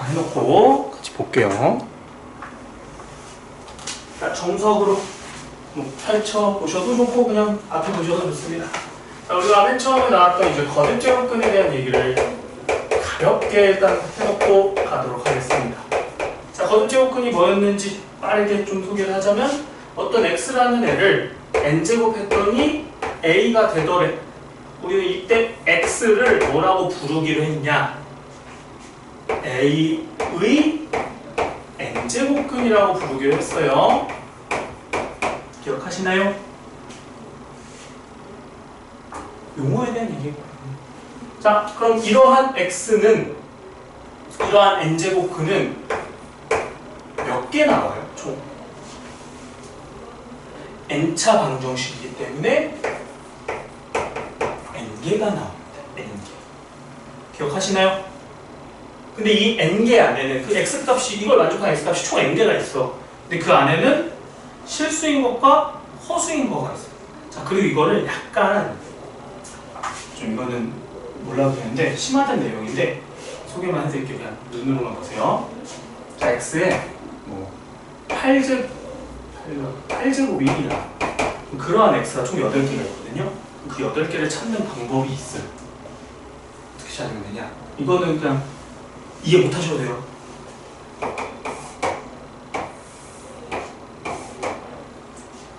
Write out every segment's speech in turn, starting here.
해놓고 같이 볼게요. 자, 정석으로 펼쳐보셔도 좋고 그냥 앞에 보셔도 좋습니다. 자, 우리가 맨 처음에 나왔던 이제 거듭 제곱근에 대한 얘기를 가볍게 일단 해놓고 가도록 하겠습니다. 자, 거듭 제곱근이 뭐였는지 빠르게 좀 소개를 하자면 어떤 x라는 애를 n제곱 했더니 a가 되더래. 우리는 이때 x를 뭐라고 부르기로 했냐? a의 n제곱근이라고 부르기로 했어요. 기억하시나요? 용어에 대한 얘기예요. 자, 그럼 이러한 x는, 이러한 n제곱근은 몇 개 나와요? 총 n차 방정식이기 때문에 n개가 나옵니다. n개. 기억하시나요? 근데 이 n개 안에는 그 x값이, 이걸 만족한 x값이 총 n개가 있어. 근데 그 안에는 실수인 것과 허수인 거가 있어요. 자, 그리고 이거를 약간 좀, 이거는 몰라도 되는데 심화된 내용인데 소개만 해드릴게요. 그냥 눈으로만 보세요. 자, x에 뭐 8제곱 1이라 그러한 x가 총 8개가 있거든요. 그 8개를 찾는 방법이 있어요. 어떻게 찾으면 되냐? 이거는 그냥 이해 못 하셔도 돼요.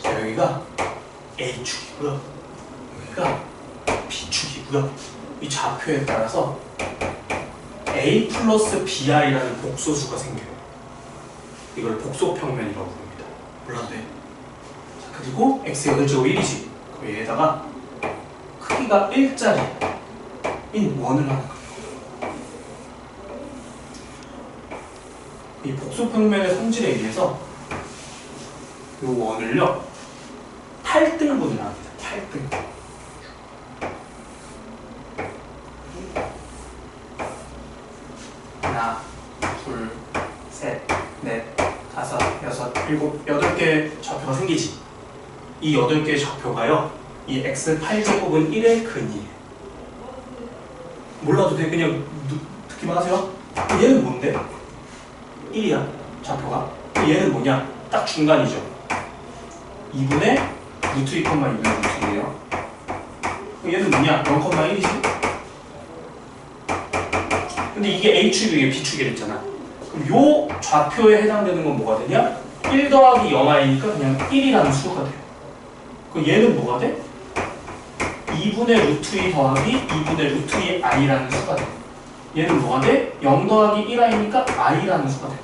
자, 여기가 A축이고요. 여기가 B축이고요. 이 좌표에 따라서 A 플러스 BI라는 복소수가 생겨요. 이걸 복소평면이라고 부릅니다. 몰라도 돼. 자, 그리고 X의 8제곱 1이지. 그럼 얘에다가 크기가 1짜리인 원을 하는 거예요. 이 복소평면의 성질에 의해서 이 원을요 8등분을 합니다. 8등. 하나, 둘, 셋, 넷, 다섯, 여섯, 일곱, 8개의 좌표가 생기지. 이 8개의 좌표가요 이 x 8제곱은 1의 근이에요. 몰라도 돼. 그냥 듣기만 하세요. 얘는 뭔데? 1이야 좌표가. 얘는 뭐냐? 딱 중간이죠. 2분의 루트 2, 2분의 루트 2예요. 얘는 뭐냐? 0,1이지. 근데 이게 A축이고 이게 B축이랬잖아. 그럼 요 좌표에 해당되는 건 뭐가 되냐? 1 더하기 0i니까 그냥 1이라는 수가 돼요. 그럼 얘는 뭐가 돼? 2분의 루트 2 더하기 2분의 루트 2 i라는 수가 돼요. 얘는 뭐가 돼? 0 더하기 1i니까 i라는 수가 돼요.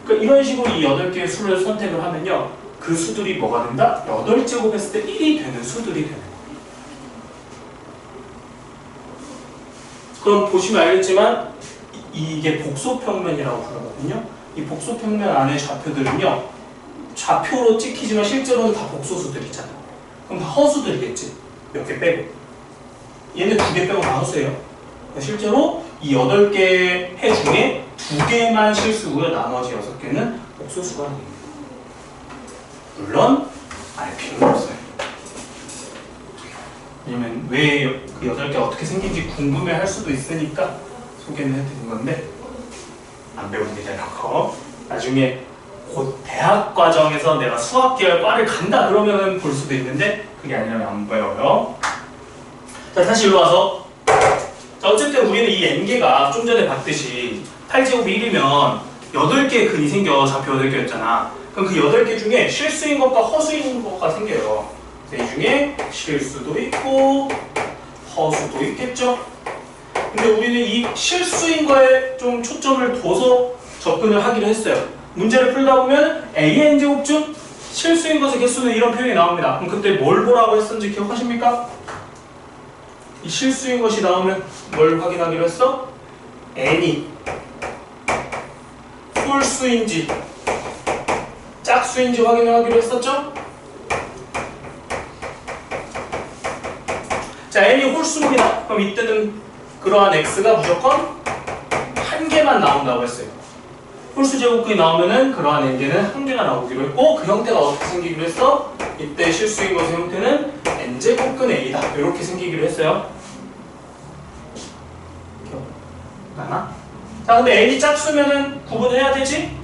그러니까 이런 식으로 이 8개의 수를 선택을 하면요 그 수들이 뭐가 된다? 8제곱 했을 때 1이 되는 수들이 되는 거예요. 그럼 보시면 알겠지만 이게 복소평면이라고 부르거든요. 이 복소평면 안에 좌표들은요 좌표로 찍히지만 실제로는 다 복소수들 있잖아. 그럼 다 허수들이겠지. 몇 개 빼고. 얘네 2개 빼고 다 허수예요. 실제로 이 8개 해 중에 2개만 실수고요. 나머지 6개는 복소수가 됩니다. 물론 알 필요는 없어요. 왜냐면 왜 그 8개 어떻게 생긴지 궁금해 할 수도 있으니까 소개는 해드린 건데 안 배웁니다. 이런 거. 나중에 곧 대학 과정에서 내가 수학 계열 과를 간다 그러면은 볼 수도 있는데 그게 아니라면 안 배워요. 자, 다시 일로 와서. 자, 어쨌든 우리는 이 n개가 좀 전에 봤듯이 8제곱이 1이면 8개의 근이 생겨. 좌표 8개였잖아. 그럼 그 8개 중에 실수인 것과 허수인 것과 생겨요. 이 중에 실수도 있고 허수도 있겠죠. 근데 우리는 이 실수인 거에 좀 초점을 둬서 접근을 하기로 했어요. 문제를 풀다 보면 AN제곱 중 실수인 것의 개수는 이런 표현이 나옵니다. 그럼 그때 뭘 보라고 했었는지 기억하십니까? 이 실수인 것이 나오면 뭘 확인하기로 했어? n이 홀수인지 짝수인지 확인을 하기로 했었죠? 자, n이 홀수입니다. 그럼 이때는 그러한 x가 무조건 한 개만 나온다고 했어요. 홀수 제곱근이 나오면은 그러한 n개는 한 개가 나오기로 했고 그 형태가 어떻게 생기기로 했어? 이때 실수인 것의 형태는 n제곱근 a다. 이렇게 생기기로 했어요. 기억나나? 자, 근데 A 짝수면은 구분해야 되지?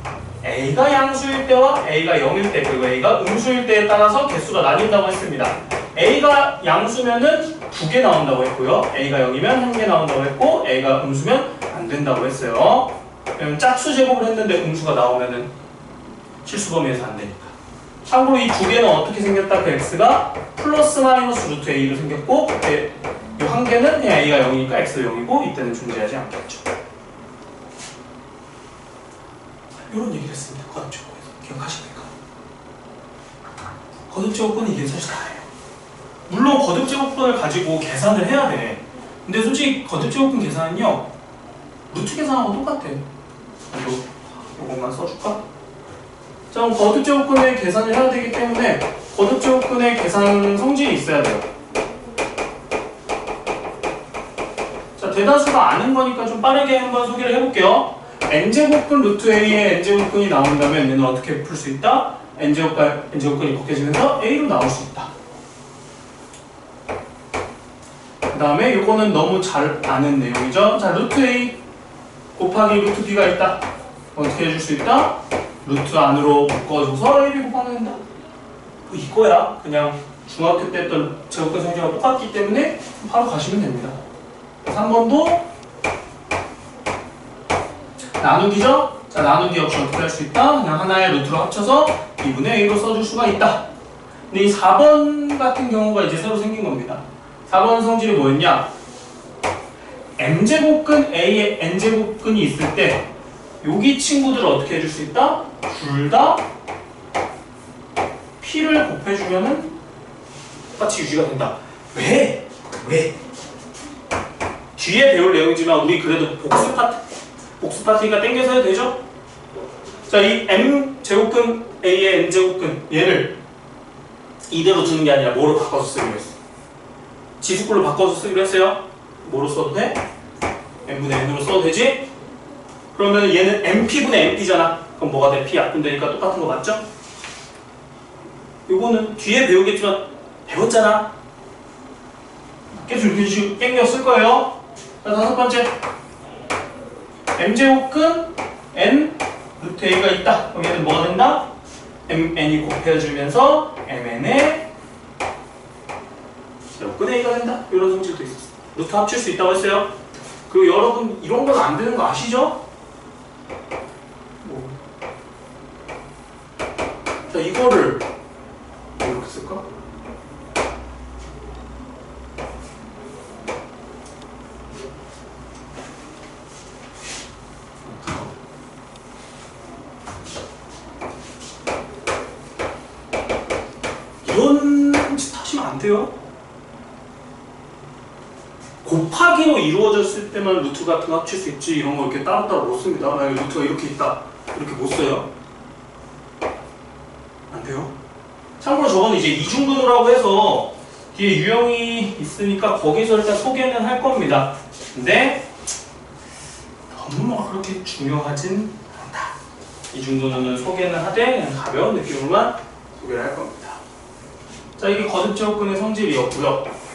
A가 양수일 때와 A가 0일 때, 그리고 A가 음수일 때에 따라서 개수가 나뉜다고 했습니다. A가 양수면은 2개 나온다고 했고요. A가 0이면 1개 나온다고 했고, A가 음수면 안 된다고 했어요. 그러면 짝수 제곱을 했는데 음수가 나오면은 실수 범위에서 안 되니까. 참고로 이 2개는 어떻게 생겼다? 그 X가 플러스 마이너스 루트 A로 생겼고, 이 1개는 그냥 A가 0이니까 X가 0이고, 이때는 존재하지 않겠죠. 이런 얘기를 했습니다. 거듭제곱에서. 기억하십니까? 거듭제곱근은 이게 사실 다예요. 물론 거듭제곱근을 가지고 계산을 해야 돼. 근데 솔직히 거듭제곱근 계산은요, 루트 계산하고 똑같아. 이것만 써줄까? 자, 그럼 거듭제곱근의 계산을 해야 되기 때문에 거듭제곱근의 계산 성질이 있어야 돼요. 자, 대다수가 아는 거니까 좀 빠르게 한번 소개를 해볼게요. n제곱근 루트 a의 n제곱근이 나온다면 얘는 어떻게 풀 수 있다? n제곱근이 벗겨지면서 a로 나올 수 있다. 그 다음에 요거는 너무 잘 아는 내용이죠. 자, 루트 a 곱하기 루트 b가 있다. 어떻게 해줄 수 있다? 루트 안으로 묶어줘서 ab 곱하면 된다. 이거야. 그냥 중학교 때 했던 제곱근 성질과 똑같기 때문에 바로 가시면 됩니다. 3번도 나누기죠? 자, 나누기 역시 어떻게 할 수 있다? 그냥 하나의 루트로 합쳐서 2분의 a로 써줄 수가 있다. 근데 이 4번 같은 경우가 이제 새로 생긴 겁니다. 4번 성질이 뭐였냐? m제곱근 a의 n제곱근이 있을 때 여기 친구들을 어떻게 해줄 수 있다? 둘 다 p를 곱해주면은 똑같이 유지가 된다. 왜? 뒤에 배울 내용이지만 우리 그래도 복수 파티가 땡겨서 해도 되죠? 자, 이 m제곱근 a의 n제곱근 얘를 이대로 두는 게 아니라 뭐로 바꿔서 쓰기로 했어? 지수꼴로 바꿔서 쓰기로 했어요. 뭐로 써도 돼? n분의 n으로 써도 되지? 그러면 얘는 mp분의 np잖아. 그럼 뭐가 돼? p 약분 되니까 똑같은 거 맞죠? 요거는 뒤에 배우겠지만 배웠잖아. 계속 이렇게 땡겨 쓸 거예요. 자, 5번째. m제곱근 n 루트 a가 있다. 그럼 얘는 뭐가 된다? mn이 곱해주면서 mn의 제곱근 a가 된다. 이런 성질도 있었어. 루트 합칠 수 있다고 했어요. 그리고 여러분 이런 건 안 되는 거 아시죠? 자, 이거를 이렇게 쓸까? 이런 짓 하시면 안 돼요. 곱하기로 이루어졌을 때만 루트 같은 거 합칠 수 있지 이런 거 이렇게 따로따로 못 씁니다. 만약에 루트가 이렇게 있다. 이렇게 못 써요. 안 돼요. 참고로 저거는 이제 이중근호라고 해서 뒤에 유형이 있으니까 거기서 일단 소개는 할 겁니다. 근데 너무 막 그렇게 중요하진 않다. 이중근호는 소개는 하되 그냥 가벼운 느낌으로만 소개를 할 겁니다. 자, 이게 거듭제곱근의 성질이었고요.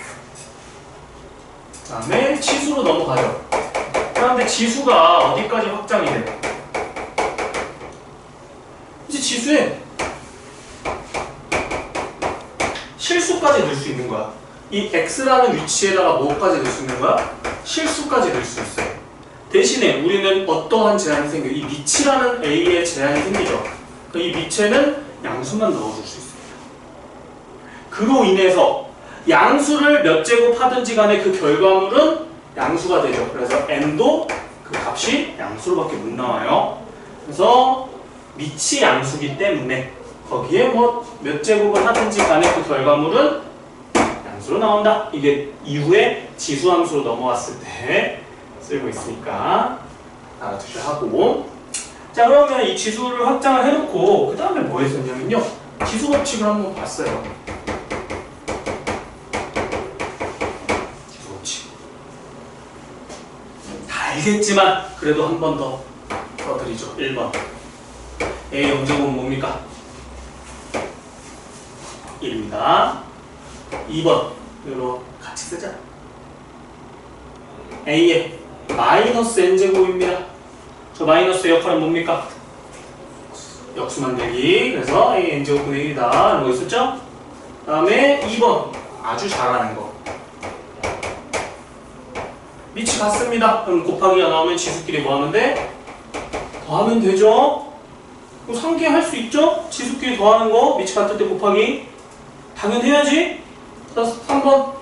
그 다음에 치수로 넘어가죠. 그런데 지수가 어디까지 확장이 돼? 이제 지수에 실수까지 넣을 수 있는 거야. 이 x라는 위치에다가 뭐까지 넣을 수 있는 거야? 실수까지 넣을 수 있어요. 대신에 우리는 어떠한 제한이 생겨? 이 미치라는 a의 제한이 생기죠. 이 미체는 양수만 넣어줄 수 있습니다. 그로 인해서 양수를 몇 제곱 하든지 간에 그 결과물은 양수가 되죠. 그래서 n도 그 값이 양수로밖에 못 나와요. 그래서 미치 양수기 때문에 거기에 뭐 몇 제곱을 하든지 간에 그 결과물은 양수로 나온다. 이게 이후에 지수함수로 넘어왔을 때 쓰고 있으니까 알아두셔야 하고. 자, 그러면 이 지수를 확장을 해놓고 그 다음에 뭐 했었냐면요. 지수 법칙을 한번 봤어요. 지수 법칙. 다 알겠지만 그래도 한 번 더 써드리죠. 1번. A 영제곱은 뭡니까? 1입니다. 2번. 이거 같이 쓰자. A의 마이너스 n제곱입니다. 저 마이너스의 역할은 뭡니까? 역수 만들기. 그래서 A n제곱분의 1이다 라는 거 있었죠? 그 다음에 2번 아주 잘하는 거. 밑이 같습니다. 그럼 곱하기가 나오면 지수끼리 뭐 하면 돼? 더하면 되죠? 그럼 상기할 수 있죠? 지수끼리 더하는 거 밑이 같을 때 곱하기 당연히 해야지. 그래서 3번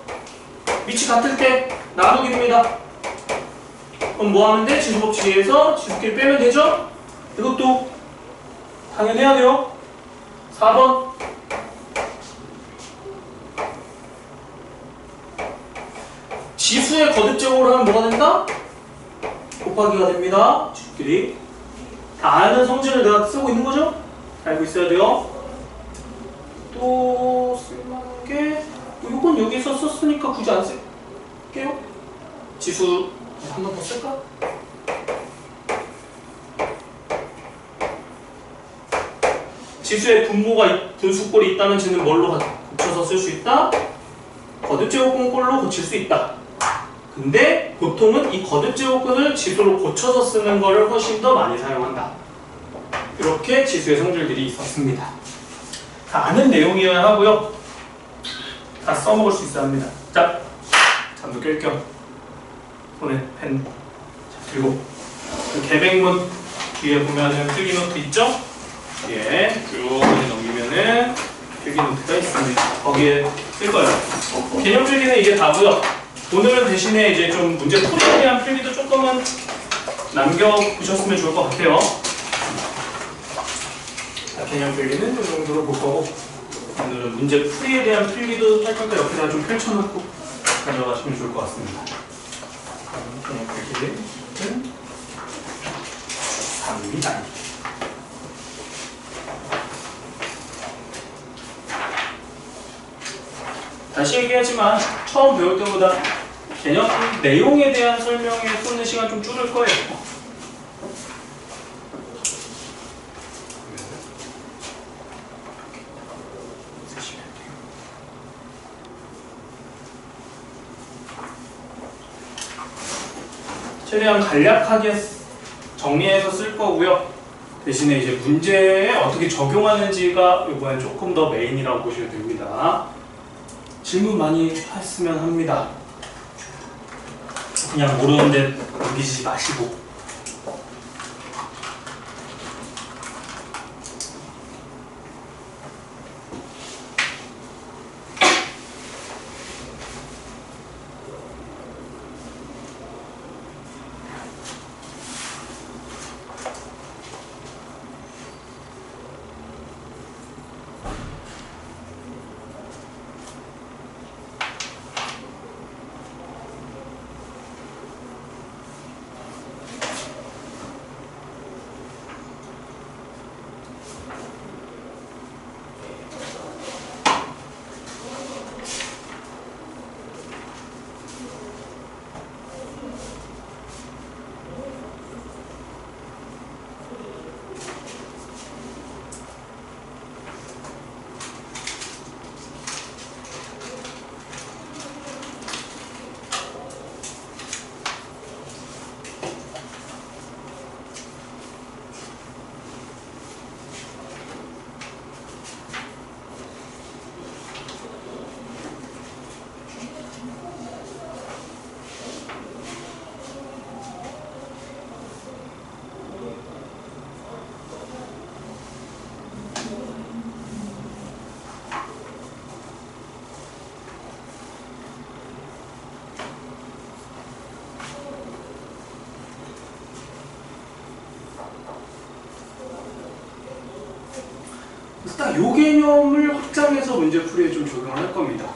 밑이 같을 때 나누기입니다. 그럼 뭐 하면 돼? 지수법칙에 의해서 지수끼리 빼면 되죠? 이것도 당연히 해야 돼요. 4번 지수의 거듭제곱을 하면 뭐가 된다? 곱하기가 됩니다. 지수끼리 다 아는 성질을 내가 쓰고 있는 거죠? 알고 있어야 돼요. 또 쓸만한 게 이건 여기서 썼으니까 굳이 안 쓸게요. 지수 한 번 더 쓸까? 지수의 분수꼴이 있다면 쟤는 뭘로 고쳐서 쓸 수 있다? 거듭제곱근꼴로 고칠 수 있다. 근데 보통은 이 거듭제곱근을 지수로 고쳐서 쓰는 거를 훨씬 더 많이 사용한다. 이렇게 지수의 성질들이 있었습니다. 다 아는 내용이어야 하고요. 다 써먹을 수 있어야 합니다. 자, 잠도 깰 겸 손에 펜 들고 그 계백문 뒤에 보면은 필기노트 있죠? 뒤에 쭉 넘기면은 필기노트가 있습니다. 거기에 쓸 거예요. 개념 필기는 이게 다고요. 오늘은 대신에 이제 좀 문제 풀이에 대한 필기도 조금은 남겨보셨으면 좋을 것 같아요. 자, 개념 필기는 이 정도로 볼 거고 오늘은 문제 풀이에 대한 필기도 할 거니까 옆에다 좀 펼쳐놓고 가져가시면 좋을 것 같습니다. 개념 필기는 3입니다. 다시 얘기하지만 처음 배울 때보다 개념 내용에 대한 설명에 쏟는 시간 좀 줄을 거예요. 최대한 간략하게 정리해서 쓸 거고요. 대신에 이제 문제에 어떻게 적용하는지가 이번에 조금 더 메인이라고 보시면 됩니다. 질문 많이 했으면 합니다. 그냥 모르는데 넘기지 마시고. 딱 요 개념을 확장해서 문제풀이에 좀 적용을 할 겁니다.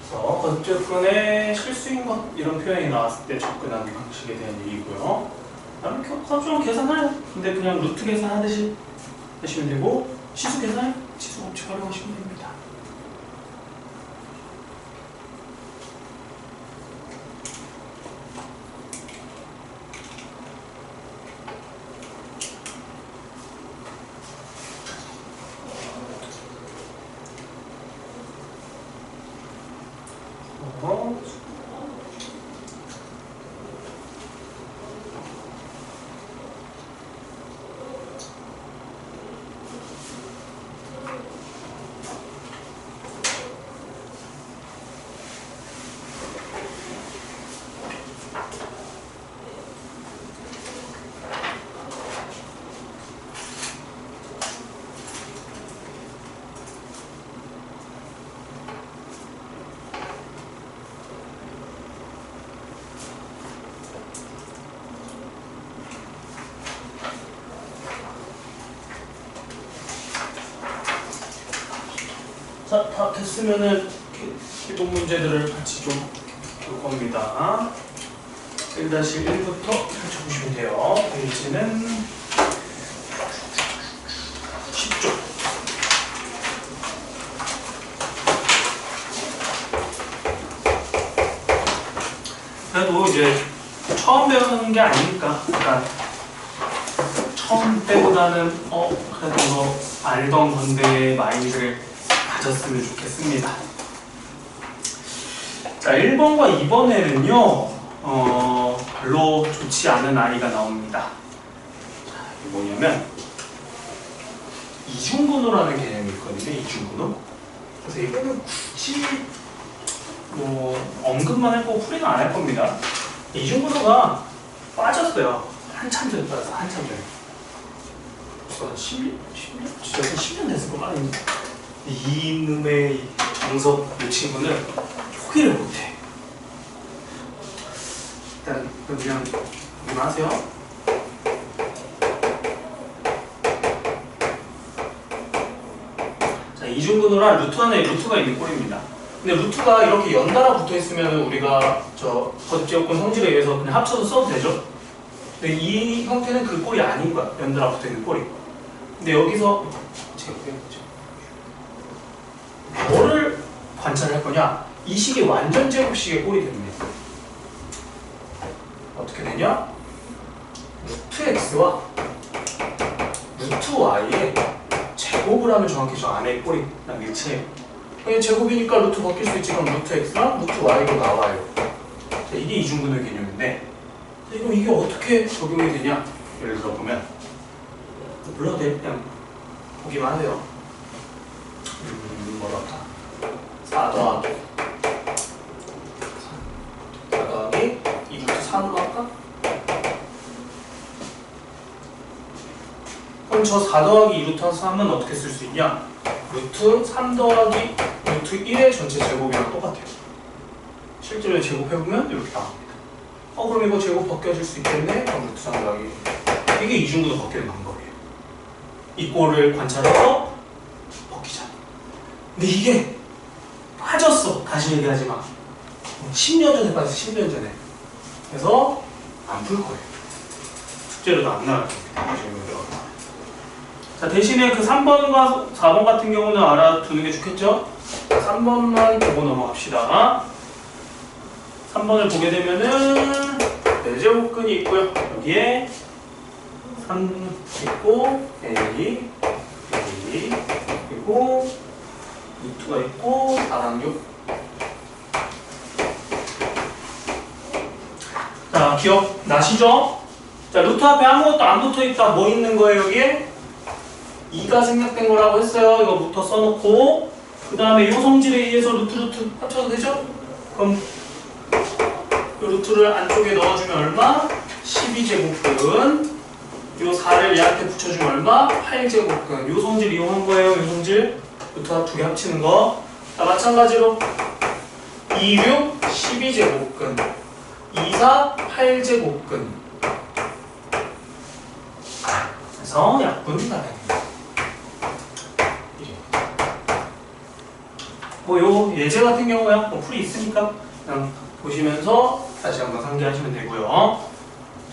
그래서 거듭제곱근의 실수인 것 이런 표현이 나왔을 때 접근하는 방식에 대한 얘기고요. 다음에 좀 계산해요. 근데 그냥 루트 계산하듯이 하시면 되고 치수 계산해 치수 법칙 활용하시면 됩니다. 자, 다 됐으면은 기본 문제들을 같이 좀 볼 겁니다. 1-1부터 펼쳐보시면 돼요. 페이지는 10쪽. 그래도 이제 처음 배우는 게 아니니까, 그러니까 처음 때보다는 그래도 뭐 알던 건데 마인드를 가졌으면 좋겠습니다. 자, 1번과 2번에는요 별로 좋지 않은 아이가 나옵니다. 자, 이게 뭐냐면 이중근호라는 개념이 있거든요. 이중근호. 그래서 이거는 굳이 뭐 언급만 할 거고 풀이는 안 할 겁니다. 이중근호가 빠졌어요. 한참 전에 빠졌어. 한참 전에. 벌써 10년? 진짜 10년 됐을 거 아닌데. 이놈의 정석 이 친구는 포기를 못해. 일단 그냥 보기만 하세요. 자, 이중근호란 루트 안에 루트가 있는 꼴입니다. 근데 루트가 이렇게 연달아 붙어 있으면 우리가 저 거듭제곱근 성질에 의해서 그냥 합쳐서 써도 되죠. 근데 이 형태는 그 꼴이 아닌 거야. 연달아 붙어 있는 꼴이. 근데 여기서 뭐를 관찰할 거냐? 이 식이 완전 제곱식의 꼴이 됩니다. 어떻게 되냐? 루트 x와 루트 y의 제곱을 하면 정확히 저 안에 꼴이 일치해요. 그냥 제곱이니까 루트 바뀔 수 있지. 그럼 루트 x랑 루트 y로 나와요. 자, 이게 이중근호 개념인데, 그럼 이게 어떻게 적용이 되냐? 예를 들어 보면 불러도 돼. 그냥 보기만 하세요. 뭐로 할까? 4 더하기 2루트 3으로 할까? 그럼 저 4 더하기 2루트 3은 어떻게 쓸 수 있냐? 루트 3 더하기 루트 1의 전체 제곱이랑 똑같아요. 실제로 제곱해보면 이렇게 나옵니다. 그럼 이거 제곱 벗겨질 수 있겠네? 그럼 루트 3 더하기 이게 이중근호 벗기는 방법이에요. 이 꼴을 관찰해서 벗기잖아. 근데 이게 빠졌어. 다시 얘기하지 마. 10년 전에 빠졌어. 10년 전에. 그래서 안 풀 거예요. 숙제로도 안 나갈 겁니다. 자, 대신에 그 3번과 4번 같은 경우는 알아두는 게 좋겠죠? 3번만 보고 넘어갑시다. 3번을 보게 되면은 내제곱근이 있고요. 여기에 3 있고 A, 그리고 루트가 있고 4랑 6. 자, 기억나시죠? 자, 루트 앞에 아무것도 안 붙어있다. 뭐 있는 거예요 여기에? 2가 생략된 거라고 했어요. 이거부터 써놓고 그 다음에 요 성질에 의해서 루트 합쳐도 되죠? 그럼 요 루트를 안쪽에 넣어주면 얼마? 12제곱근. 요 4를 얘한테 붙여주면 얼마? 8제곱근. 요 성질 이용한 거예요. 요 성질. 루트 두 개 합치는 거. 자, 마찬가지로 2, 6, 12제곱근. 2, 4, 8제곱근. 그래서 약분이 나갑니다. 뭐 요 예제 같은 경우야 뭐 풀이 있으니까 그냥 보시면서 다시 한번 상기하시면 되고요.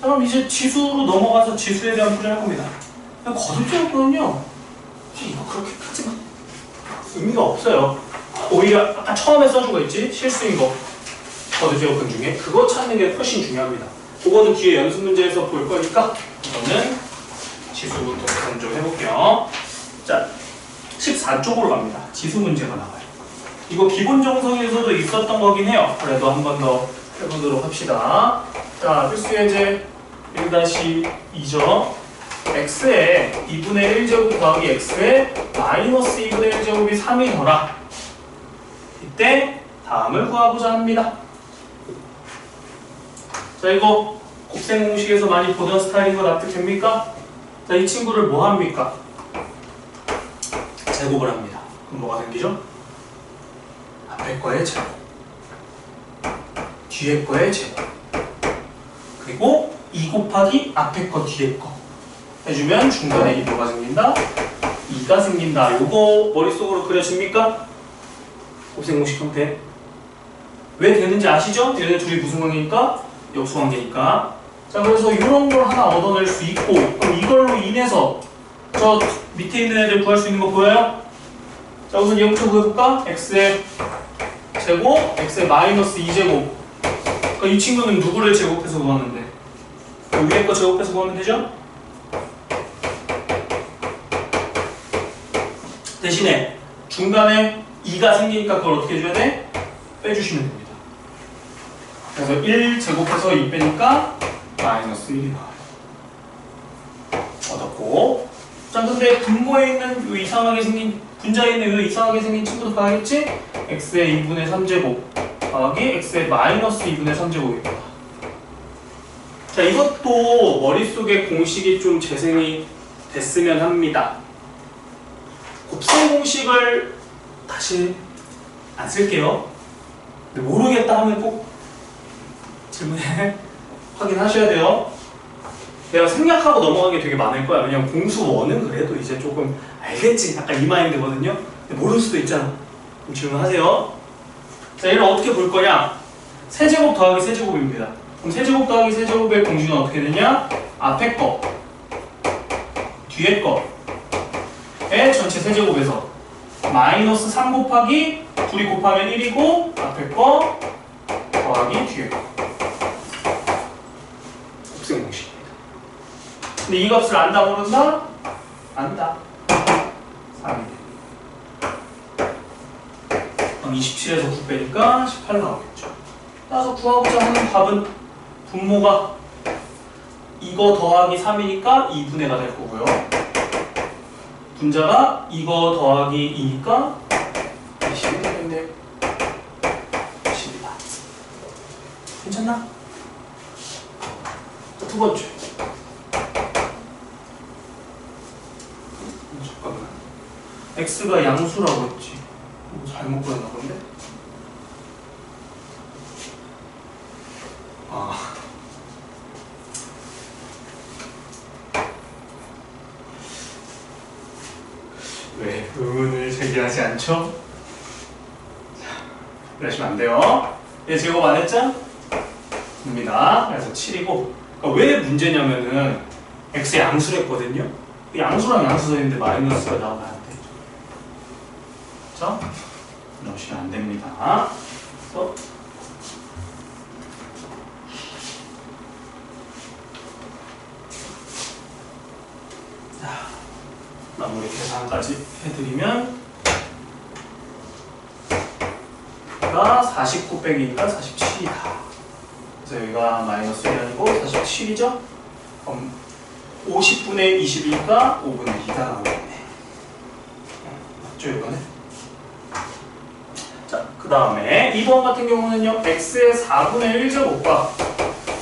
자, 그럼 이제 지수로 넘어가서 지수에 대한 풀이를 할 겁니다. 그냥 거듭제곱근은요 이거 그렇게까지만 의미가 없어요. 오히려 아까 처음에 써준 거 있지? 실수인 거 거듭제곱근 중에 그거 찾는 게 훨씬 중요합니다. 그거는 뒤에 연습 문제에서 볼 거니까 이거는 지수부터 우선 좀 해볼게요. 자, 14쪽으로 갑니다. 지수 문제가 나와요. 이거 기본 정성에서도 있었던 거긴 해요. 그래도 한 번 더 해보도록 합시다. 자, 필수 예제 1-2죠. x에 2분의 1제곱 더하기 x에 마이너스 2분의 1제곱이 3이 더라. 이때 다음을 구하고자 합니다. 자, 이거 곱셈 공식에서 많이 보던 스타일인 거 납득됩니까? 자, 이 친구를 뭐 합니까? 제곱을 합니다. 그럼 뭐가 생기죠? 앞에 거의 제곱, 뒤에 거의 제곱, 그리고 2 곱하기 앞에 거 뒤에 거 해주면 중간에 이 뭐가 생긴다? 2가 생긴다. 요거 머릿속으로 그려집니까? 곱셈 공식 형태. 왜 되는지 아시죠? 얘네 둘이 무슨 관계니까? 역수관계니까. 자, 그래서 이런 걸 하나 얻어낼 수 있고, 그럼 이걸로 인해서 저 밑에 있는 애들 구할 수 있는 거 보여요? 자, 우선 얘부터 구해볼까? x의 제곱, x의 마이너스 2제곱. 그러니까 이 친구는 누구를 제곱해서 구하는데? 위에 거 제곱해서 구하면 되죠? 대신에 중간에 2가 생기니까 그걸 어떻게 해줘야 돼? 빼주시면 됩니다. 그래서 1 제곱해서 2 빼니까 마이너스 1이 나와요. 얻었고. 자, 근데 분모에 있는 요 이상하게 생긴, 분자에 있는 요 이상하게 생긴 친구도 봐야겠지? x의 2분의 3제곱 더하기 x의 마이너스 2분의 3제곱입니다. 자, 이것도 머릿속에 공식이 좀 재생이 됐으면 합니다. 곱셈 공식을 다시 안 쓸게요. 근데 모르겠다 하면 꼭 질문에 확인하셔야 돼요. 내가 생략하고 넘어간 게 되게 많을 거야. 왜냐면 공수 1은 그래도 이제 조금 알겠지? 약간 이 마인드거든요. 근데 모를 수도 있잖아. 그럼 질문하세요. 자, 얘를 어떻게 볼 거냐? 세제곱 더하기 세제곱입니다. 그럼 세제곱 더하기 세제곱의 공식은 어떻게 되냐? 앞에 거, 뒤에 거의 전체 세제곱에서 마이너스 3 곱하기 둘이 곱하면 1이고 앞에 거 더하기 뒤에 거. 곱셈 공식입니다. 근데 이 값을 안다 모른다? 안다. 3이 돼. 그럼 27에서 9 빼니까 18 나오겠죠. 따라서 구하고자 하는 답은 분모가 이거 더하기 3이니까 2분의가 될 거고요. 분자가 이거 더하기 2니까 10이 되겠네. 10이다. 괜찮나? 두 번째. 잠깐만. x가 양수라고 했지. 뭐 잘못 그렸나 본데? 아. 왜 의문을 제기하지 않죠? 그러시면 안 돼요. 얘 제곱 안 했죠? 입니다. 그래서 7이고. 그러니까 왜 문제냐면은 x의 양수를 했거든요. 양수랑 양수 써있는데 마이너스가 나오면 안 되죠. 그렇죠? 넣으시면 안 됩니다. 그래서 마무리 계산까지 해드리면 여기가 49 빼기니까 47이다. 그래서 여기가 마이너스 1이 아니고 47이죠? 그럼 50분의 20이니까 5분의 2가 나오겠네. 맞죠, 이거는? 자, 그 다음에 2번 같은 경우는요, x의 4분의 1제곱과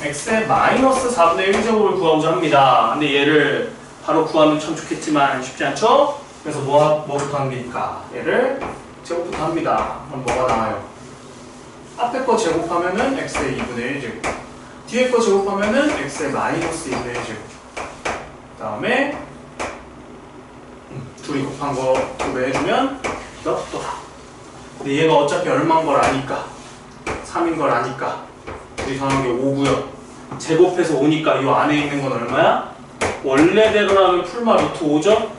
x의 마이너스 4분의 1제곱을 구하고자 합니다. 근데 얘를 바로 구하면 참 좋겠지만 쉽지 않죠? 그래서 뭐부터 합니까? 얘를 제곱부터 합니다. 그럼 뭐가 나와요? 앞에 거 제곱하면은 x의 2분의 1제곱, 뒤에 거 제곱하면은 x의 마이너스 2분의 1제곱. 그 다음에 둘이 곱한 거 2배 해주면 이거 또다. 근데 얘가 어차피 얼마인 걸 아니까 3인 걸 아니까 우리 정한 게 5고요. 제곱해서 5니까 이 안에 있는 건 얼마야? 원래대로라면 풀마 루트 5죠?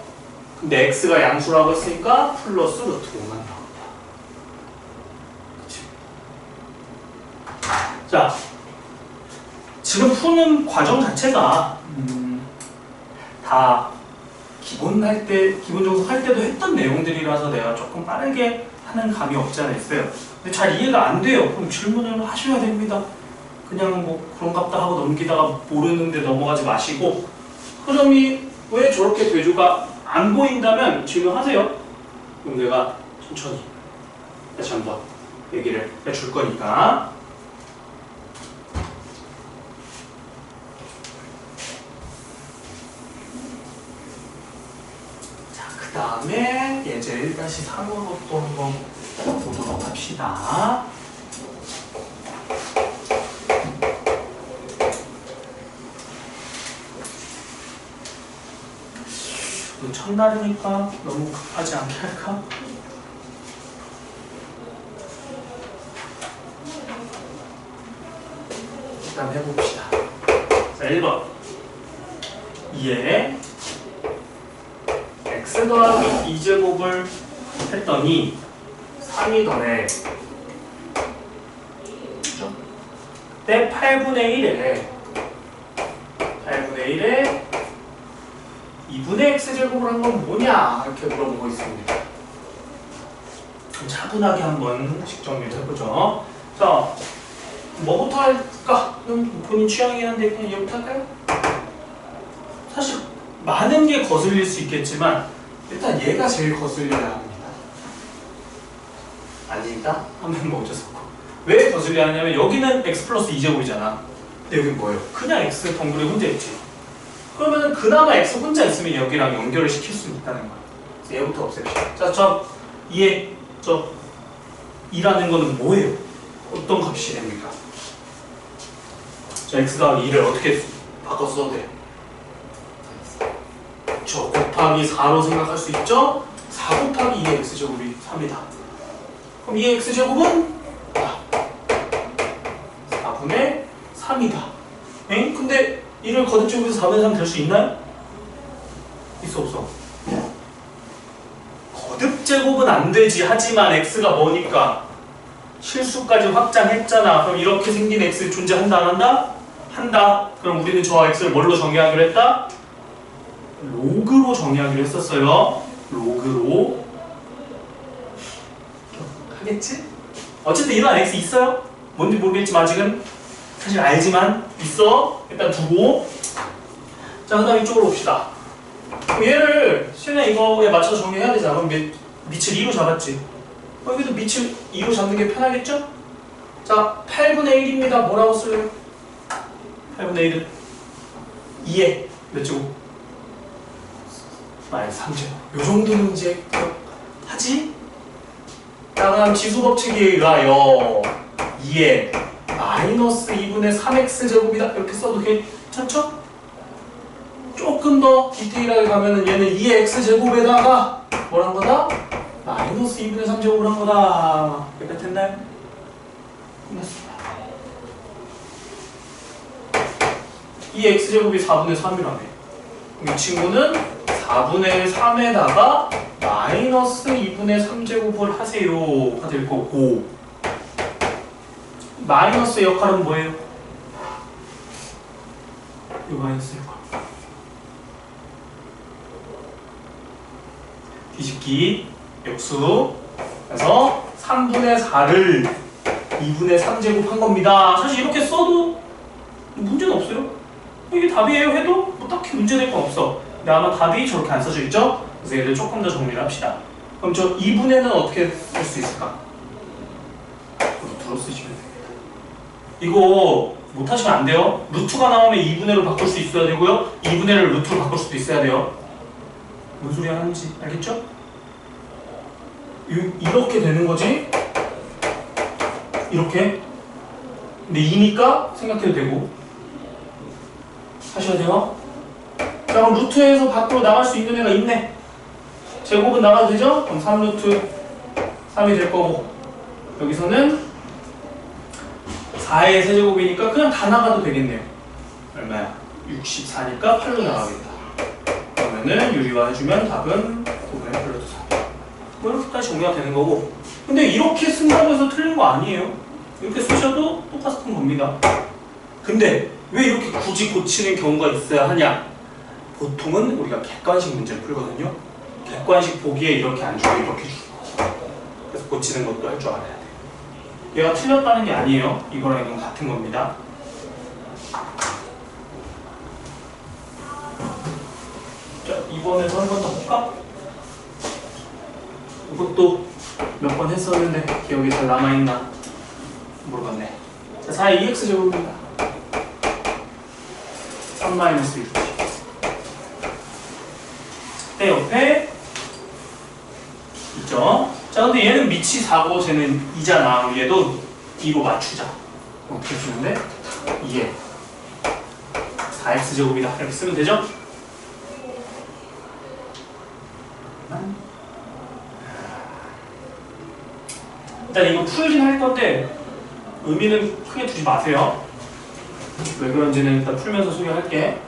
근데 x가 양수라고 했으니까 플러스 루트 5만 나옵니다. 그치? 자, 지금 푸는 과정 자체가 다 기본적으로 할 때도 했던 내용들이라서 내가 조금 빠르게 하는 감이 없지 않아 있어요. 근데 잘 이해가 안 돼요. 그럼 질문을 하셔야 됩니다. 그냥 뭐 그런갑다 하고 넘기다가 모르는데 넘어가지 마시고, 흐름이 왜 저렇게 대조가 안 보인다면 질문하세요. 그럼 내가 천천히 다시 한번 얘기를 해줄 거니까. 자, 그 다음에 예제 1-3으로 또 한번 보도록 합시다. 첫날이니까 너무 급하지 않게 할까? 일단 해봅시다. 자, 1번 2에 x 더하기 2제곱을 했더니 3이더래. 그죠? 때 8분의 1에 2분의 x제곱을 한 건 뭐냐? 이렇게 물어보고 있습니다. 좀 차분하게 한번 식정리를 해보죠. 자, 뭐부터 할까? 본인 취향이긴 한데 그냥 얘부터 할까요? 사실 많은 게 거슬릴 수 있겠지만 일단 얘가 제일 거슬려야 합니다. 아니다? 하면 뭐 어쩔 수 없고. 왜 거슬려야 하냐면 여기는 x 플러스 2제곱이잖아. 근데 여기는 뭐예요? 그냥 x 덩굴에 혼자 있지. 그러면 그나마 x 혼자 있으면 여기랑 연결을 시킬 수 있다는 거야. 그래서 얘부터 없앱시다. 자, 저 2에 저 2라는 거는 뭐예요? 어떤 값이 됩니까? 자, x 더하기 2를 어떻게 바꿔서 써도 돼요? 저 곱하기 4로 생각할 수 있죠? 4 곱하기 2의 x제곱이 3이다. 그럼 2의 x제곱은 4분의 3이다. 엥? 근데 1을 거듭제곱해서 4분의 3 될 수 있나요? 있어 없어? 거듭제곱은 안 되지. 하지만 x가 뭐니까? 실수까지 확장했잖아. 그럼 이렇게 생긴 x 존재한다 안 한다? 한다. 그럼 우리는 저 x를 뭘로 정의하기로 했다? 로그로 정의하기로 했었어요. 로그로. 하겠지? 어쨌든 이런 x 있어요? 뭔지 모르겠지만 아직은 사실 알지만 있어. 일단 두고. 자, 그 다음 이쪽으로 봅시다. 얘를 실내 이거에 맞춰서 정리해야 되잖아. 그럼 밑을 2로 잡았지. 여기도 밑을 2로 잡는 게 편하겠죠? 자, 8분의 1입니다. 뭐라고 쓸래요? 8분의 1은 2에 몇 제곱? 마이너스 3제곱. 요 정도는 이제 하지? 자, 그다음 지수법칙에 의하여 2에 마이너스 2분의 3x제곱이다. 이렇게 써도 괜찮죠? 조금 더 디테일하게 가면은 얘는 2의 x제곱에다가 뭘 한 거다? 마이너스 2분의 3제곱을 한 거다. 이렇게 됐나요? 끝났습니다. 2의 x제곱이 4분의 3이라며. 이 친구는 4분의 3에다가 마이너스 2분의 3제곱을 하세요가 될 거고, 마이너스의 역할은 뭐예요? 이 마이너스 역할. 뒤집기, 역수. 그래서 3분의 4를 2분의 3제곱 한 겁니다. 사실 이렇게 써도 문제는 없어요. 이게 답이에요 해도 뭐 딱히 문제될 건 없어. 근데 아마 답이 저렇게 안 써져 있죠? 그래서 얘를 조금 더 정리를 합시다. 그럼 저 2분의는 어떻게 할 수 있을까? 루트로 쓰시면 됩니다. 이거 못하시면 안 돼요. 루트가 나오면 2분의로 바꿀 수 있어야 되고요. 2분의를 루트로 바꿀 수도 있어야 돼요. 뭔 소리 하는지 알겠죠? 이렇게 되는 거지? 이렇게? 근데 2니까 생각해도 되고 하셔야 돼요. 자, 그럼 루트에서 밖으로 나갈 수 있는 애가 있네. 제곱은 나가도 되죠? 그럼 3루트 3이 될 거고, 여기서는 4의 세제곱이니까 그냥 다 나가도 되겠네요. 얼마야? 64니까 8로 나가겠다. 그러면은 유리화 해주면 답은 9분의 8 플러스 4. 뭐 이렇게까지 정리가 되는 거고. 근데 이렇게 쓴다고 해서 틀린 거 아니에요. 이렇게 쓰셔도 똑같은 겁니다. 근데 왜 이렇게 굳이 고치는 경우가 있어야 하냐? 보통은 우리가 객관식 문제를 풀거든요. 객관식 보기에 이렇게 안 주고 이렇게 주고. 그래서 고치는 것도 할 줄 알아야 돼요. 얘가 틀렸다는 게 아니에요. 이거랑 이건 같은 겁니다. 자, 이번에도 한 번 더 볼까? 이것도 몇 번 했었는데 기억이 잘 남아있나? 모르겠네. 자, 4의 2x제곱입니다. 3-1. 때 옆에 있죠? 자, 근데 얘는 밑이 4고 쟤는 2잖아. 얘도 2로 맞추자. 어떻게 쓰는데? 2에 4x제곱이다. 이렇게 쓰면 되죠? 일단 이거 풀긴 할 건데 의미는 크게 두지 마세요. 왜 그런지는 일단 풀면서 소개할게.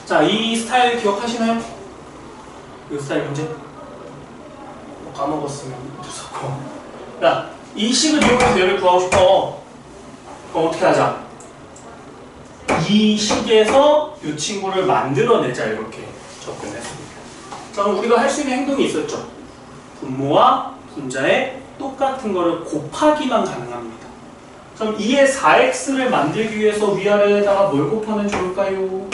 자, 이 스타일 기억하시나요? 이 스타일 문제? 까먹었으면 무섭고. 야, 이 식을 이용해서 얘를 구하고 싶어. 그럼 어떻게 하자? 이 식에서 이 친구를 만들어내자. 이렇게 접근했습니다. 그럼 우리가 할 수 있는 행동이 있었죠. 분모와 분자에 똑같은 거를 곱하기만 가능합니다. 그럼 2의 4x를 만들기 위해서 위아래에다가 뭘 곱하면 좋을까요?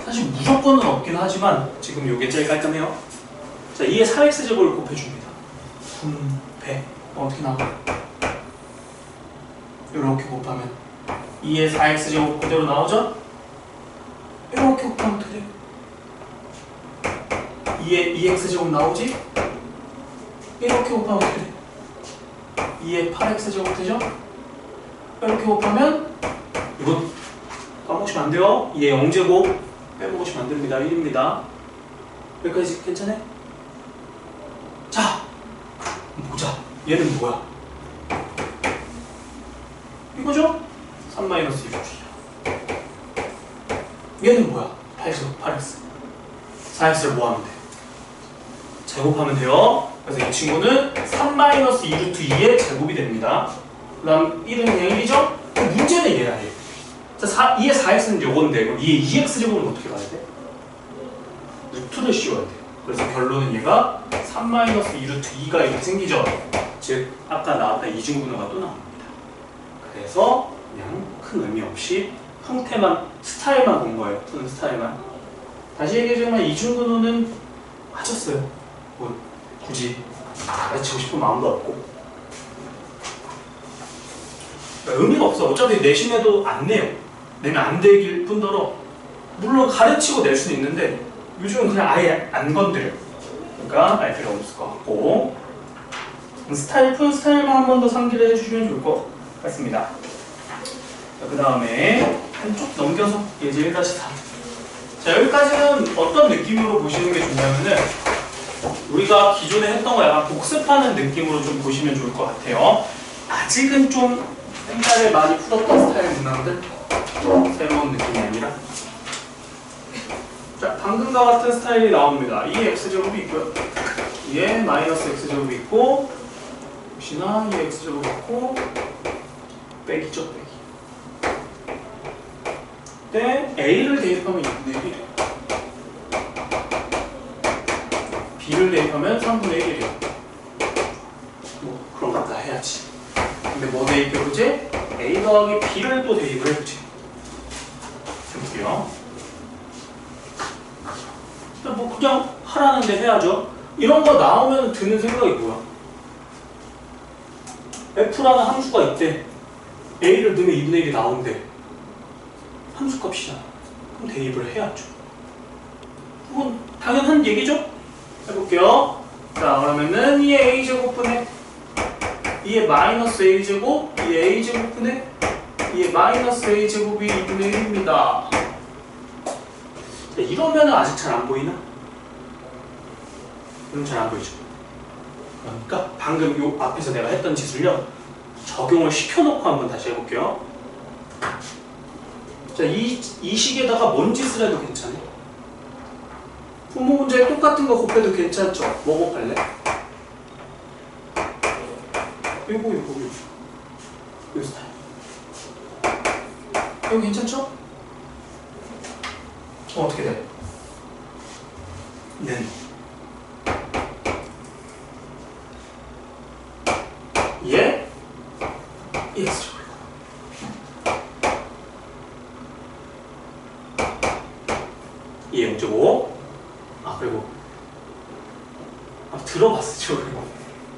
사실 무조건은 없긴 하지만 지금 이게 제일 깔끔해요. 자, 2의 4x제곱을 곱해줍니다. 분배 어떻게 나와? 이렇게 곱하면 2의 4x제곱 그대로 나오죠? 이렇게 곱하면 어떻게 돼? 2의 2x제곱 나오지? 이렇게 곱하면 어떻게 돼? 2의 8x제곱 되죠? 이렇게 곱하면 이거 까먹으시면 안 돼요. 2의 0제곱 빼먹으시면 안 됩니다. 1입니다. 여기까지 괜찮아요? 자, 보자. 얘는 뭐야? 이거죠? 3-1이죠. 얘는 뭐야? 8제곱, 8x. 4x를 뭐 하면 돼? 제곱하면 돼요. 그래서 이 친구는 3-2루트 2의 제곱이 됩니다. 그 다음 1은 그냥 1이죠? 문제는 얘야, 얘. 자, 2의 4x는 요건데, 그럼 2의 2x제곱은 어떻게 가야 돼? 루트를 씌워야 돼요. 그래서 결론은 얘가 3-2루트 2가 이렇게 생기죠. 즉, 아까 나왔던 이중분호가 또 나옵니다. 그래서 그냥 큰 의미 없이 형태만, 스타일만 본 거예요. 푸는 스타일만. 다시 얘기하자면 이중분호는 하셨어요. 뭐 굳이 가르치고 싶은 마음도 없고. 그러니까 의미가 없어. 어차피 내심에도 안 내요. 내면 안 되길 뿐더러 물론 가르치고 낼 수는 있는데 요즘은 그냥 아예 안 건드려요. 그러니까 알 필요 없을 것 같고 스타일, 푸는 스타일만 한 번 더 상기를 해주시면 좋을 것 같습니다. 그 다음에 한쪽 넘겨서 예제 1-4. 자, 여기까지는 어떤 느낌으로 보시는 게 좋냐면은 우리가 기존에 했던 거 약간 복습하는 느낌으로 좀 보시면 좋을 것 같아요. 아직은 좀 옛날에 많이 풀었던 스타일 문항들 새로운 느낌이 아니라. 자, 방금과 같은 스타일이 나옵니다. 2의 x제곱이 있고요. 2의 마이너스 x제곱이 있고 역시나 2의 x제곱이 있고 빼기죠, 빼기. 때 a를 대입하면 2분의 1이 돼요. b를 대입하면 3분의 1이에요. 뭐 그런 거 다 해야지. 근데 뭐 대입해보지? a 더하기 b를 또 대입을 해보지. 해볼게요. 뭐 그냥 하라는데 해야죠. 이런 거 나오면 드는 생각이 뭐야? f라는 함수가 있대. a를 넣으면 2분의 1이 나온대. 함수값이잖아. 그럼 대입을 해야죠. 그건 당연한 얘기죠? 해볼게요. 자, 그러면은 이의 a제곱분의 이의 마이너스 a제곱, 이의 a제곱분의 이의 마이너스 a제곱이 2분의 1입니다. 이러면은 아직 잘 안 보이나? 이러면 잘 안 보이죠? 그러니까 방금 요 앞에서 내가 했던 짓을요 적용을 시켜놓고 한번 다시 해볼게요. 자, 이 식에다가 뭔 짓을 해도 괜찮아요. 분모 문제에 똑같은 거 곱해도 괜찮죠? 뭐 곱할래? 요거 스타일. 이거 괜찮죠? 어떻게 돼? 는 예? x 예 0.5. 그리고 들어봤었죠. 그리고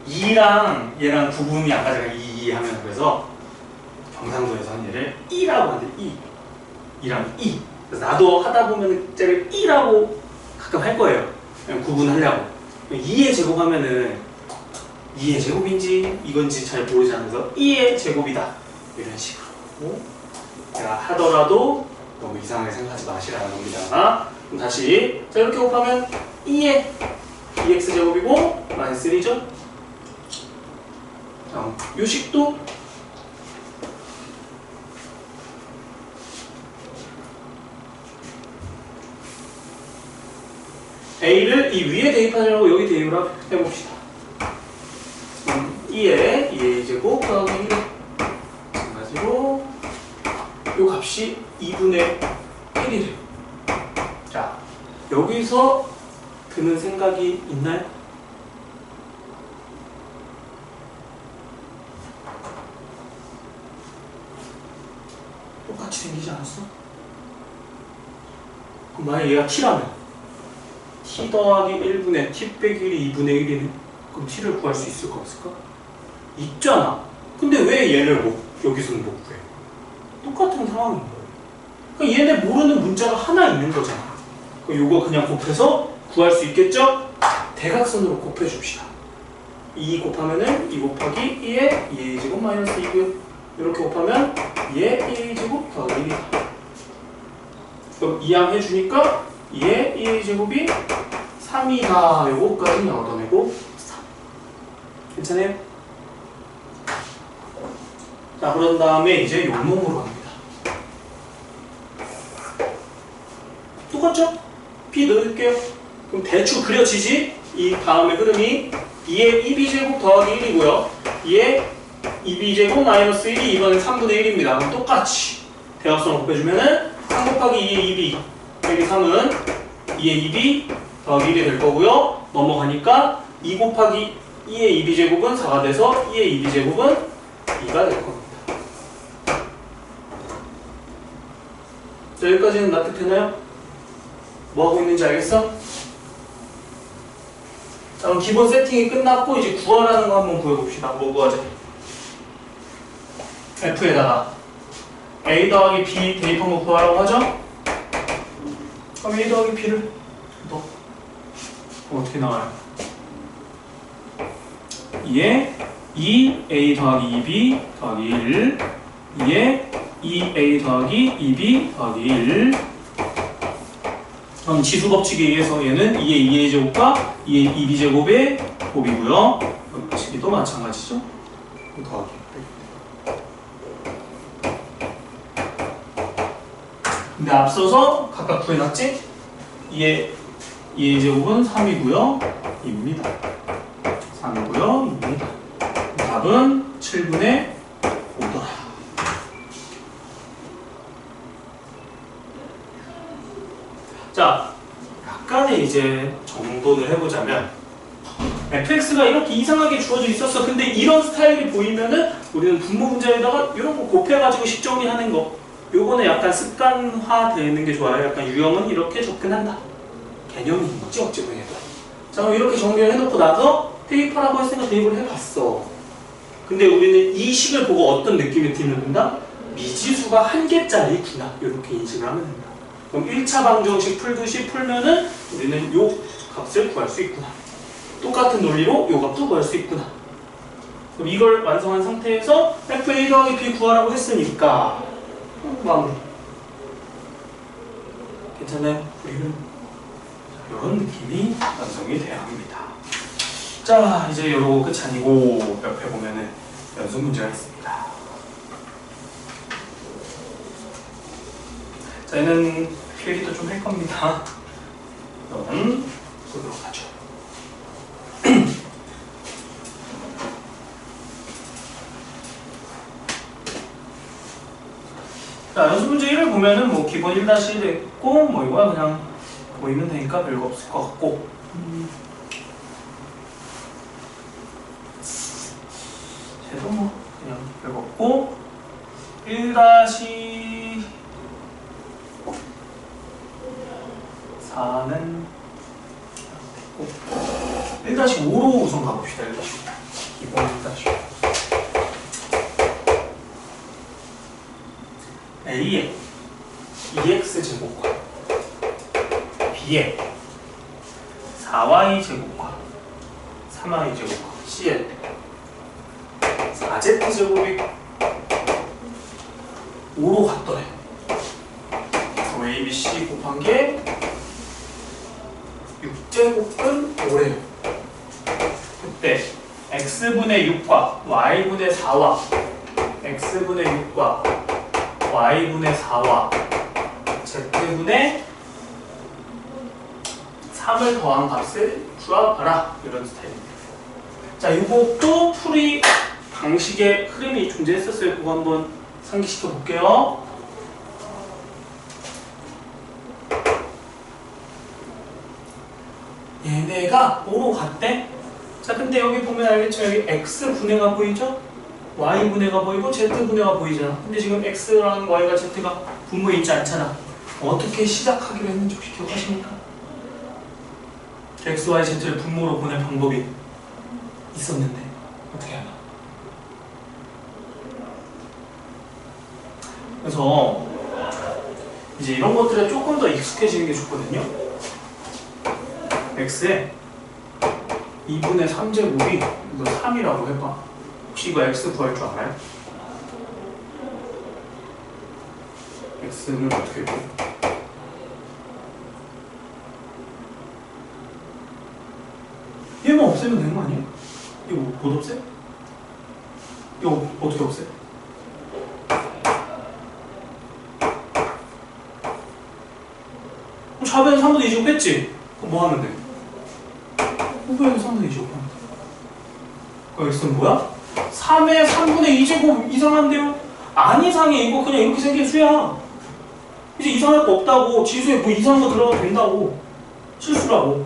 2랑 얘랑 구분이 안 가져가 2 하면 그래서 경상도에서 한 얘를 2라고 하는데 2랑 2. 그래서 나도 하다 보면 쟤를 2라고 가끔 할 거예요. 그냥 구분하려고. 2의 제곱하면은 2의 제곱인지 이건지 잘 모르지 않아서 2의 제곱이다 이런 식으로 제가 하더라도 너무 이상하게 생각하지 마시라는 겁니다. 그럼 다시 자 이렇게 곱하면 2의 2x제곱이고 마이너스 1이죠. 자, 요 식도 a를 이 위에 대입하려고 여기 대입을 해봅시다. 2의 2a제곱 더하기 1 마찬가지로 요 값이 2분의 1이래요. 자, 여기서 드는 생각이 있나요? 똑같이 생기지 않았어? 그럼 만약 얘가 t라면 t 더하기 1분의 t 빼기 1이 2분의 1이네? 그럼 t를 구할 수 있을까 없을까? 있잖아. 근데 왜 얘를 여기서는 못 구해? 똑같은 상황인 거예요. 그러니까 얘네 모르는 문자가 하나 있는 거잖아. 그럼 요거 그냥 곱해서 구할 수 있겠죠? 대각선으로 곱해줍시다. 2 곱하면은 2 곱하기 2의 2a제곱 마이너스 2고요. 이렇게 곱하면 2의 2a제곱 더하기 1이다. 그럼 이항해주니까 2의 2a제곱이 3이다. 요거까지 얻어내고 3. 괜찮아요? 자, 그런 다음에 이제 요놈으로 갑니다. 똑같죠? b 넣을게요. 그럼 대충 그려지지? 이 다음에 흐름이 2의 2b제곱 더하기 1이고요. 2의 2b제곱 마이너스 1이 이번엔 3분의 1입니다. 그럼 똑같이 대각선을 곱해주면은 3 곱하기 2의 2b 여기 3은 2의 2b 더하기 1이 될 거고요. 넘어가니까 2 곱하기 2의 2b제곱은 4가 돼서 2의 2b제곱은 2가 될 겁니다. 자, 여기까지는 납득되나요? 뭐 하고 있는지 알겠어? 자, 그럼 기본 세팅이 끝났고 이제 구하라는 거 한번 구해봅시다. 뭐 구하지? F에다가 A 더하기 B 대입한 거 구하라고 하죠? 그럼 A 더하기 B를 넣어. 어떻게 나와요? 2에 2A 더하기 2B 더하기 1 2에 2A 더하기 2B 더하기 1 그럼 지수법칙에 의해서 얘는 2의 2a 제곱과 2의 2b 제곱의 곱이고요. 법칙도 마찬가지죠. 더하기. 근데 앞서서 각각 구해놨지? 2의 2a 제곱은 3이고요. 2입니다. 3이고요. 2입니다. 답은 7분의 5더라. 자, 약간의 이제 정돈을 해보자면 fx가 이렇게 이상하게 주어져 있었어. 근데 이런 스타일이 보이면은 우리는 분모 문제에다가 이런 거 곱해가지고 식 정리하는 거 요거는 약간 습관화되는 게 좋아요. 약간 유형은 이렇게 접근한다. 개념이 있지 어찌 보면. 자, 그럼 이렇게 정리를 해놓고 나서 대입하라고 했으니까 대입을 해봤어. 근데 우리는 이 식을 보고 어떤 느낌이 드는다? 미지수가 한 개짜리구나. 이렇게 인식을 하면 된다. 그럼 1차 방정식 풀듯이 풀면은 우리는 요 값을 구할 수 있구나. 똑같은 논리로 요 값도 구할 수 있구나. 그럼 이걸 완성한 상태에서 FA 더하기 B 구하라고 했으니까 마무리. 괜찮아요? 우리는 이런 느낌이 완성이 돼야 합니다. 자, 이제 요거 끝이 아니고 옆에 보면은 연습 문제가 있습니다. 자, 얘는 필기도 좀 할 겁니다. 그럼 보도록 하죠. 자, 연습 문제 1을 보면은 뭐 기본 1-1 있고 뭐 이거야 그냥 보이면 되니까 별거 없을 것 같고 쟤도 뭐 그냥 별거 없고 1-4는 됐고 1-5로 우선 가봅시다. 1-5 기본 1-5 A에 2x 제곱과 B에 4y 제곱과 3y 제곱과 C에 4z 제곱이 5로 같더래. A, B, C 곱한 게 6제곱은 5래요. 그때 x분의 6과 y분의 4와 x분의 6과 y분의 4와 z분의 3을 더한 값을 구하봐라. 이런 스타일입니다. 자, 이것도 풀이 방식의 흐름이 존재했었어요. 그거 한번 상기시켜 볼게요. 얘네가 5로 갔대. 자, 근데 여기 보면 알겠지만 여기 x분해가 보이죠? y분해가 보이고 z분해가 보이잖아. 근데 지금 x랑 y가 z가 분모에 있지 않잖아. 어떻게 시작하기로 했는지 혹시 기억하십니까? x, y, z를 분모로 보낼 방법이 있었는데 어떻게 하나? 그래서 이제 이런 것들에 조금 더 익숙해지는 게 좋거든요. x에 2분의 3제곱이 이거 3이라고 해봐. 혹시 이거 x 구할 줄 알아요? x는 어떻게 돼? 얘만 없애면 되는 거 아니야? 이거 못 없애? 이거 어떻게 없애? 그럼 좌변 3분의 2제곱 했지? 그럼 뭐 하면 돼? 후변 3분의 2제곱 하면 돼. 그럼 x는 뭐야? 3의 3분의 2제곱 이상한데요? 안 이상해. 이거 그냥 이렇게 생긴 수야. 이제 이상할 거 없다고. 지수에 뭐 이상한 거 들어가도 된다고. 실수라고.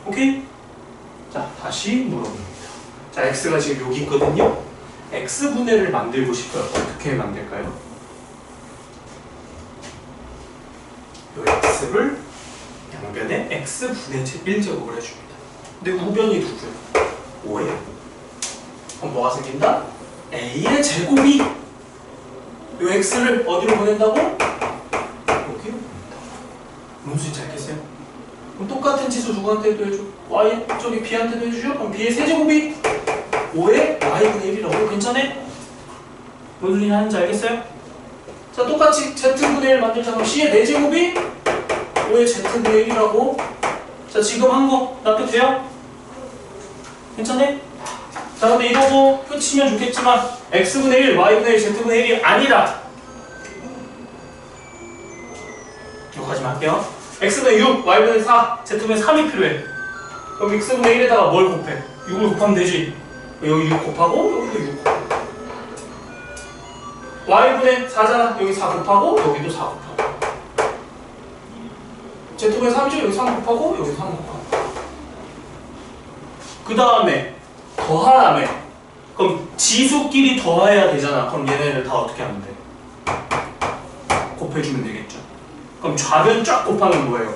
오케이? 자, 다시 물어봅니다. 자, x가 지금 여기 있거든요. x분해를 만들고 싶어요. 어떻게 만들까요? 요 x를 양변에 x분의 1제곱을 해줍니다. 근데 우변이 누구예요? 5예요. 그럼 뭐가 생긴다? a의 제곱이 요 x를 어디로 보낸다고? 여기로 보낸다. 무슨 소리인지 알겠어요? 그럼 똑같은 치수 누구한테도 해줘? y 저기 b한테도 해주죠? 그럼 b의 세제곱이 5의 y분의 1이라고. 괜찮아? 무슨 소리 하는지 알겠어요? 자, 똑같이 z분의 1 만들자. 그럼 c의 4제곱이 5의 z분의 1이라고. 자, 지금 한 거 납득돼요? 괜찮아? 자, 근데 이러고 끝이면 좋겠지만 x분의 1, y분의 1, z분의 1이 아니다. 여기까지만 할게요. x분의 6, y분의 4, z분의 3이 필요해. 그럼 x분의 1에다가 뭘 곱해? 6을 곱하면 되지. 여기 6 곱하고 여기도 6 곱하고 y분의 4잖아. 여기 4 곱하고 여기도 4 곱하고 z분의 3이죠. 여기 3 곱하고 여기 3 곱하고 그 다음에 더하라며. 그럼 지수끼리 더해야 되잖아. 그럼 얘네를 다 어떻게 하면 돼? 곱해주면 되겠죠. 그럼 좌변 쫙 곱하면 뭐예요?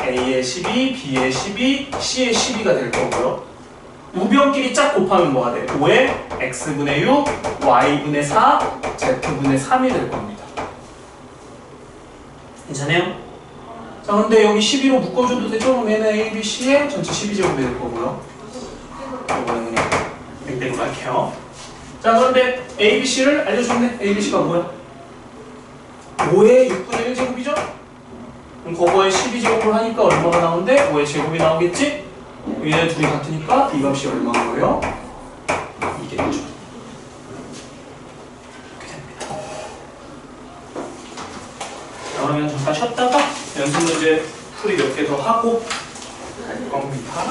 A의 12, B의 12, C의 12가 될 거고요. 우변끼리 쫙 곱하면 뭐가 돼? 5의 X분의 6, Y분의 4, Z분의 3이 될 겁니다. 괜찮아요? 자, 근데 여기 12로 묶어줘도 되죠? 그럼 얘는 A, B, C의 전체 12제곱이 될 거고요. 이거는 그냥 땡땡으로 할게요. 자, 그런데 A, B, C를 알려줬네. A, B, C가 뭐야? 5의 6분의 1제곱이죠? 그럼 그거에 12제곱을 하니까 얼마가 나오는데? 5의 제곱이 나오겠지? 얘네 둘이 같으니까 이 값이 얼마인 거예요? 이게 되죠. 이렇게 됩니다. 자, 그러면 잠깐 쉬었다가 연습 문제 풀이 몇 개 더 하고 갈 겁니다.